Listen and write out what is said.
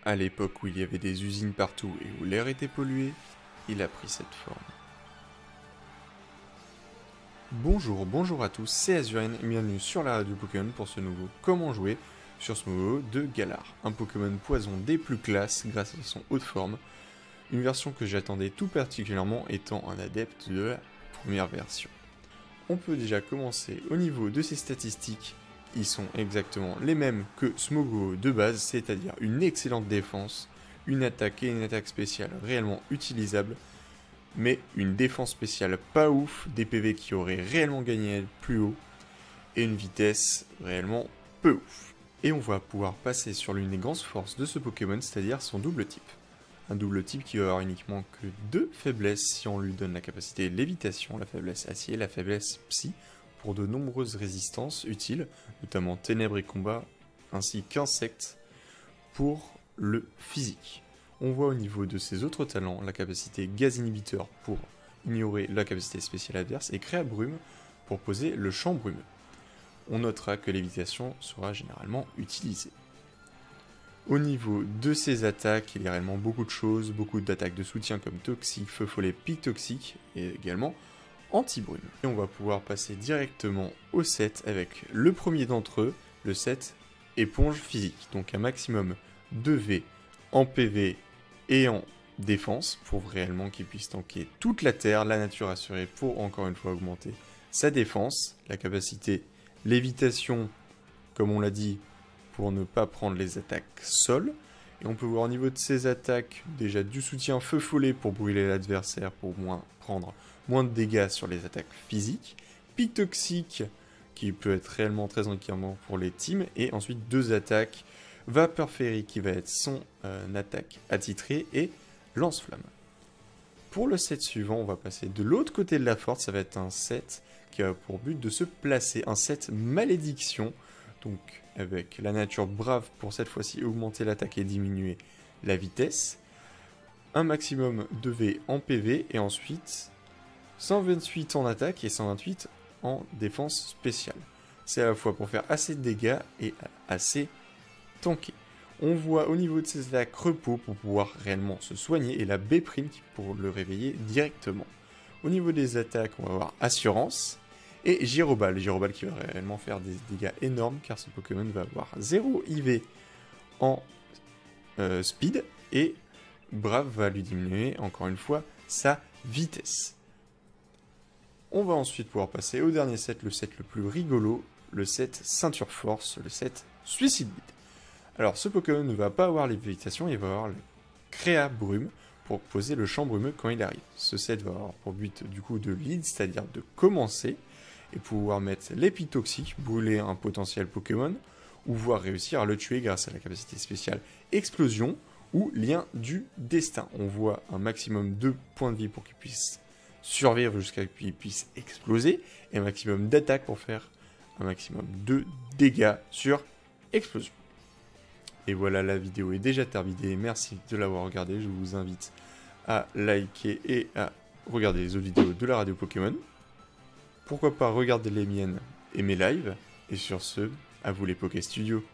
À l'époque où il y avait des usines partout et où l'air était pollué, il a pris cette forme. Bonjour à tous, c'est Azurien et bienvenue sur la radio Pokémon pour ce nouveau Comment jouer sur Smogo de Galar, un Pokémon poison des plus classes grâce à son haut de forme, une version que j'attendais tout particulièrement étant un adepte de la première version. On peut déjà commencer au niveau de ses statistiques, ils sont exactement les mêmes que Smogo de base, c'est-à-dire une excellente défense, une attaque et une attaque spéciale réellement utilisables, mais une défense spéciale pas ouf, des PV qui auraient réellement gagné plus haut, et une vitesse réellement peu ouf. Et on va pouvoir passer sur l'une des grandes forces de ce Pokémon, c'est-à-dire son double type. Un double type qui va avoir uniquement que deux faiblesses si on lui donne la capacité lévitation, la faiblesse acier, la faiblesse psy, pour de nombreuses résistances utiles, notamment ténèbres et combat, ainsi qu'insectes pour le physique. On voit au niveau de ses autres talents la capacité gaz inhibiteur pour ignorer la capacité spéciale adverse et créa brume pour poser le champ brumeux. On notera que l'évitation sera généralement utilisée. Au niveau de ses attaques, il y a réellement beaucoup de choses, beaucoup d'attaques de soutien comme toxique, feu follet, pic toxique et également anti-brume. Et on va pouvoir passer directement au set avec le premier d'entre eux, le set éponge physique, donc un maximum de V en PV et en défense pour réellement qu'il puisse tanker toute la terre, la nature assurée pour encore une fois augmenter sa défense, la capacité lévitation, comme on l'a dit, pour ne pas prendre les attaques sol. Et on peut voir au niveau de ses attaques, déjà du soutien feu follet pour brûler l'adversaire, pour prendre moins de dégâts sur les attaques physiques. Pic toxique, qui peut être réellement très inquiétant pour les teams. Et ensuite deux attaques, vapeur féerique qui va être son attaque attitrée et lance-flamme. Pour le set suivant, on va passer de l'autre côté de la force, ça va être un set qui a pour but de se placer, un set malédiction, donc avec la nature brave pour cette fois-ci augmenter l'attaque et diminuer la vitesse, un maximum de V en PV et ensuite 128 en attaque et 128 en défense spéciale. C'est à la fois pour faire assez de dégâts et assez tanker. On voit au niveau de ses attaques repos pour pouvoir réellement se soigner et la B' pour le réveiller directement. Au niveau des attaques, on va avoir assurance et Gyroball. Gyroball qui va réellement faire des dégâts énormes car ce Pokémon va avoir 0 IV en speed et Brave va lui diminuer encore une fois sa vitesse. On va ensuite pouvoir passer au dernier set, le set le plus rigolo, le set Ceinture Force, le set Suicide Beat. Alors ce Pokémon ne va pas avoir l'évitation, il va avoir le Créa Brume pour poser le champ brumeux quand il arrive. Ce set va avoir pour but du coup de lead, c'est-à-dire de commencer et pouvoir mettre l'épée toxique, brûler un potentiel Pokémon, ou voire réussir à le tuer grâce à la capacité spéciale Explosion ou Lien du Destin. On voit un maximum de points de vie pour qu'il puisse survivre jusqu'à ce qu'il puisse exploser, et un maximum d'attaque pour faire un maximum de dégâts sur Explosion. Et voilà, la vidéo est déjà terminée, merci de l'avoir regardée, je vous invite à liker et à regarder les autres vidéos de la radio Pokémon. Pourquoi pas regarder les miennes et mes lives, et sur ce, à vous les Poké Studios.